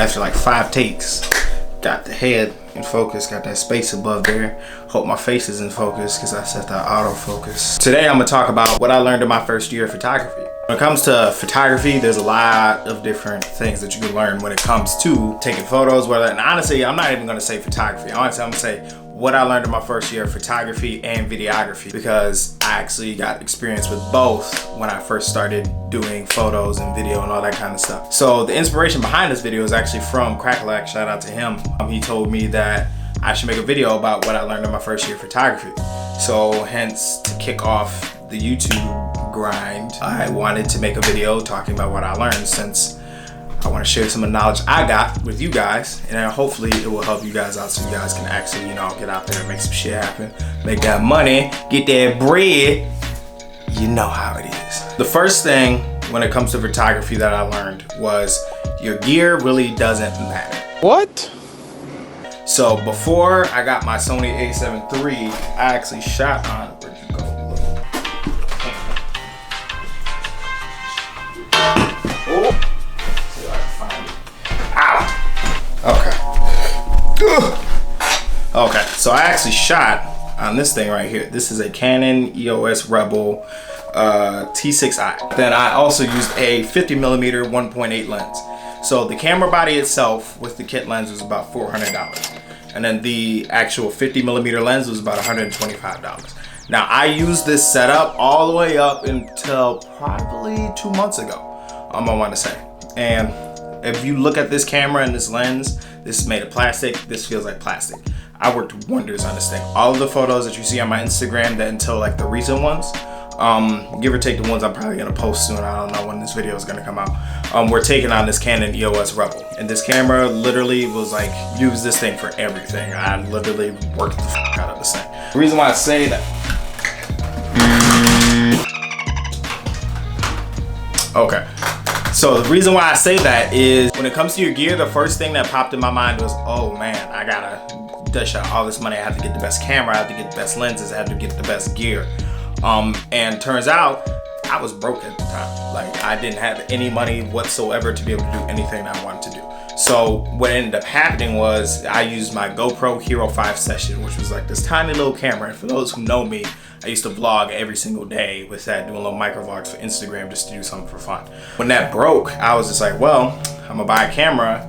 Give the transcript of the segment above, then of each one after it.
after like 5 takes. Got the head in focus, got that space above there. Hope my face is in focus because I set that autofocus. Today I'm gonna talk about what I learned in my first year of photography. When it comes to photography, there's a lot of different things that you can learn when it comes to taking photos. And honestly, I'm not even gonna say photography. Honestly, I'm gonna say what I learned in my first year of photography and videography, because I actually got experience with both when I first started doing photos and video and all that kind of stuff. So the inspiration behind this video is actually from Crackalak. Shout out to him. He told me that I should make a video about what I learned in my first year of photography. So hence, to kick off the YouTube grind, I wanted to make a video talking about what I learned, since I want to share some of the knowledge I got with you guys, and hopefully it will help you guys out so you guys can actually, get out there and make some shit happen, make that money, get that bread. You know how it is. The first thing when it comes to photography that I learned was your gear really doesn't matter. What? So before I got my Sony a7 III, I actually shot on, where'd you go? Oh. Okay, so I actually shot on this thing right here. This is a Canon EOS Rebel T6i. Then I also used a 50mm 1.8 lens. So the camera body itself with the kit lens was about $400. And then the actual 50mm lens was about $125. Now I used this setup all the way up until probably 2 months ago, I want to say. And if you look at this camera and this lens, this is made of plastic. This feels like plastic. I worked wonders on this thing. All of the photos that you see on my Instagram, that until like the recent ones, give or take the ones I'm probably gonna post soon, I don't know when this video is gonna come out, we're taking on this Canon EOS Rebel. And this camera literally was like, use this thing for everything. I literally worked the fuck out of this thing. The reason why I say that, okay. So the reason why I say that is when it comes to your gear, the first thing that popped in my mind was, oh man, I gotta dish out all this money. I have to get the best camera, I have to get the best lenses, I have to get the best gear. And turns out I was broke at the time. Like, I didn't have any money whatsoever to be able to do anything I wanted to do. So what ended up happening was I used my GoPro Hero 5 Session, which was like this tiny little camera. And for those who know me, I used to vlog every single day with that, doing little micro vlogs for Instagram just to do something for fun. When that broke, I was just like, well, I'm gonna buy a camera.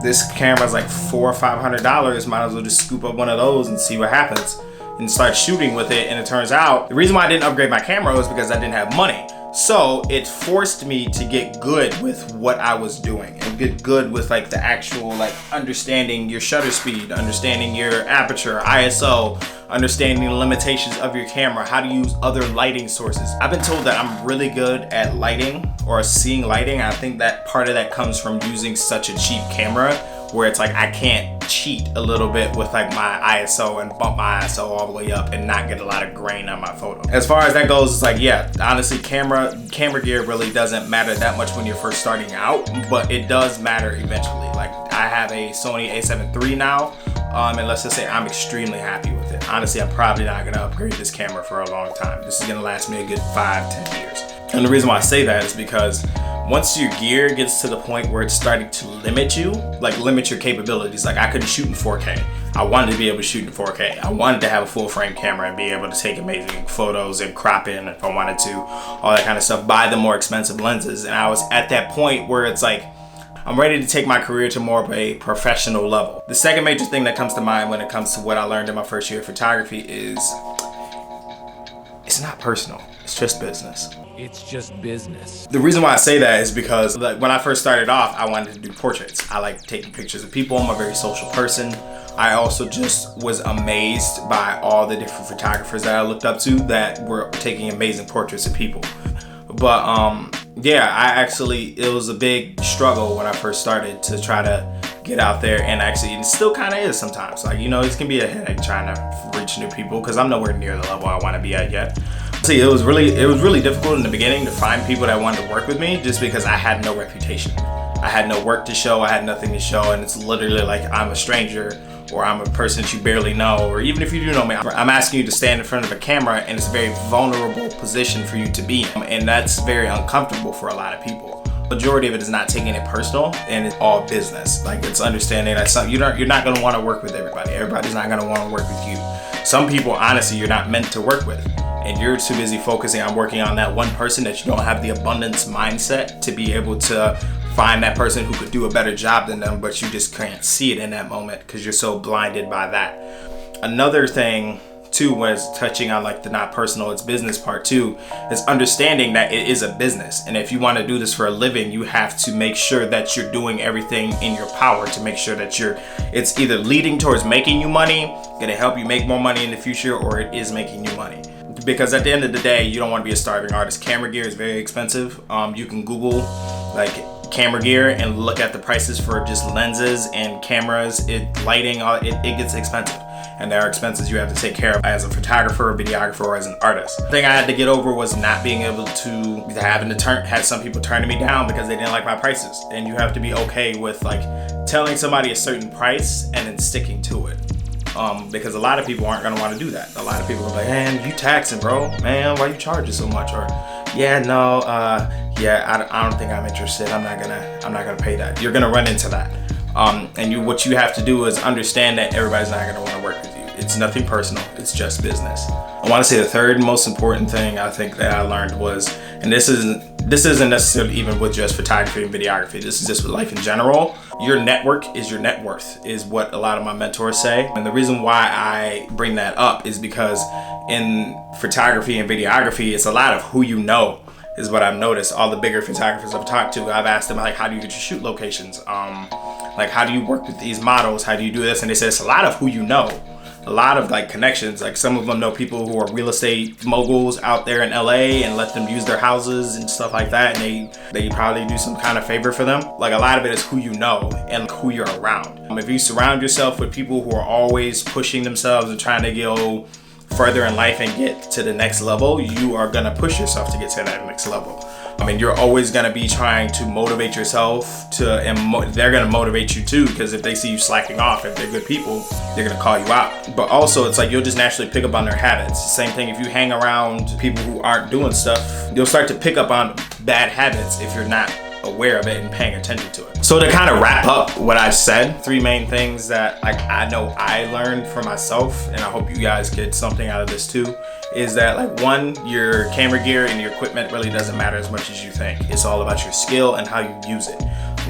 This camera's like $400 or $500. Might as well just scoop up one of those and see what happens, and start shooting with it. And it turns out the reason why I didn't upgrade my camera was because I didn't have money. So it forced me to get good with what I was doing and get good with like the actual, like, understanding your shutter speed, understanding your aperture, ISO, understanding the limitations of your camera, how to use other lighting sources. I've been told that I'm really good at lighting or seeing lighting. I think that part of that comes from using such a cheap camera, where it's like I can't cheat a little bit with like my ISO and bump my ISO all the way up and not get a lot of grain on my photo. As far as that goes, it's like, yeah, honestly, camera gear really doesn't matter that much when you're first starting out, but it does matter eventually. Like, I have a Sony a7 III now, and let's just say I'm extremely happy with it. Honestly, I'm probably not gonna upgrade this camera for a long time. This is gonna last me a good 5-10 years. And the reason why I say that is because once your gear gets to the point where it's starting to limit you, like limit your capabilities, like I couldn't shoot in 4K. I wanted to be able to shoot in 4K. I wanted to have a full frame camera and be able to take amazing photos and crop in if I wanted to, all that kind of stuff, buy the more expensive lenses. And I was at that point where it's like, I'm ready to take my career to more of a professional level. The second major thing that comes to mind when it comes to what I learned in my first year of photography is, it's not personal, it's just business. It's just business. The reason why I say that is because, like, when I first started off, I wanted to do portraits. I like taking pictures of people. I'm a very social person. I also just was amazed by all the different photographers that I looked up to that were taking amazing portraits of people. But yeah, it was a big struggle when I first started to try to get out there, and actually it still kind of is sometimes. Like, it can be a headache trying to reach new people because I'm nowhere near the level I want to be at yet. See, it was really difficult in the beginning to find people that wanted to work with me, just because I had no reputation. I had no work to show, I had nothing to show, and it's literally like I'm a stranger, or I'm a person that you barely know, or even if you do know me, I'm asking you to stand in front of a camera, and it's a very vulnerable position for you to be in, and that's very uncomfortable for a lot of people. Majority of it is not taking it personal, and it's all business. Like, it's understanding that you're not going to want to work with everybody. Everybody's not going to want to work with you. Some people, honestly, you're not meant to work with, and you're too busy focusing on working on that one person that you don't have the abundance mindset to be able to find that person who could do a better job than them, but you just can't see it in that moment because you're so blinded by that. Another thing too was touching on like the not personal, it's business part too, is understanding that it is a business. And if you want to do this for a living, you have to make sure that you're doing everything in your power to make sure that it's either leading towards making you money, gonna help you make more money in the future, or it is making you money. Because at the end of the day, you don't want to be a starving artist. Camera gear is very expensive. You can Google like camera gear and look at the prices for just lenses and cameras, lighting, it gets expensive. And there are expenses you have to take care of as a photographer, a videographer, or as an artist. The thing I had to get over was not being able to had some people turning me down because they didn't like my prices. And you have to be okay with like telling somebody a certain price and then sticking to it. Because a lot of people aren't gonna want to do that. A lot of people are like, man, you taxing, bro. Man, why you charging so much? Or, yeah, no, I don't think I'm interested. I'm not gonna pay that. You're gonna run into that. And what you have to do is understand that everybody's not gonna want to work with you. It's nothing personal. It's just business. I want to say the third most important thing I think that I learned was, and this isn't necessarily even with just photography and videography. This is just with life in general. Your network is your net worth, is what a lot of my mentors say. And the reason why I bring that up is because in photography and videography, it's a lot of who you know, is what I've noticed. All the bigger photographers I've talked to, I've asked them like, how do you get your shoot locations? Like, how do you work with these models? How do you do this? And they say it's a lot of who you know. A lot of like connections. Like, some of them know people who are real estate moguls out there in LA and let them use their houses and stuff like that, and they probably do some kind of favor for them. Like, a lot of it is who you know and who you're around. If you surround yourself with people who are always pushing themselves and trying to go further in life and get to the next level, you are gonna push yourself to get to that next level. I mean, you're always gonna be trying to motivate yourself and they're gonna motivate you too, because if they see you slacking off, if they're good people, they're gonna call you out. But also, it's like you'll just naturally pick up on their habits. Same thing if you hang around people who aren't doing stuff, you'll start to pick up on bad habits if you're not aware of it and paying attention to it. So to kind of wrap up what I've said, 3 main things that like I know I learned for myself, and I hope you guys get something out of this too, is that like 1, your camera gear and your equipment really doesn't matter as much as you think. It's all about your skill and how you use it.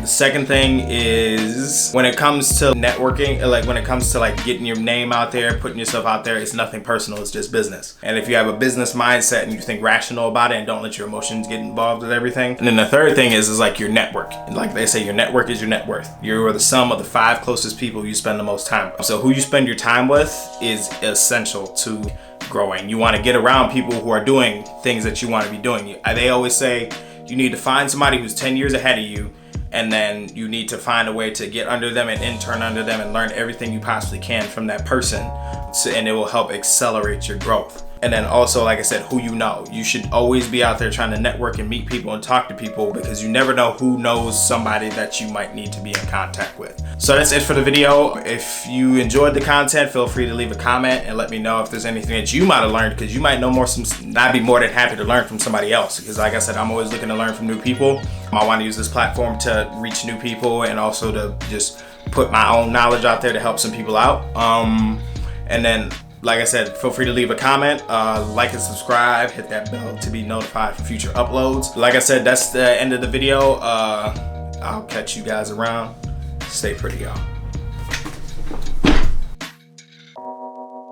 The second thing is when it comes to networking, like when it comes to like getting your name out there, putting yourself out there, it's nothing personal, it's just business. And if you have a business mindset and you think rational about it and don't let your emotions get involved with everything. And then the third thing is like your network. Like they say, your network is your net worth. You are the sum of the 5 closest people you spend the most time with. So who you spend your time with is essential to growing. You want to get around people who are doing things that you want to be doing. They always say you need to find somebody who's 10 years ahead of you, and then you need to find a way to get under them and intern under them and learn everything you possibly can from that person, and it will help accelerate your growth. And then also, like I said, who you know. You should always be out there trying to network and meet people and talk to people, because you never know who knows somebody that you might need to be in contact with. So that's it for the video. If you enjoyed the content, feel free to leave a comment and let me know if there's anything that you might have learned, because you might know more. I'd be more than happy to learn from somebody else, because like I said, I'm always looking to learn from new people. I want to use this platform to reach new people and also to just put my own knowledge out there to help some people out. And then, like I said, feel free to leave a comment, like and subscribe, hit that bell to be notified for future uploads. Like I said, that's the end of the video. I'll catch you guys around. Stay pretty, y'all.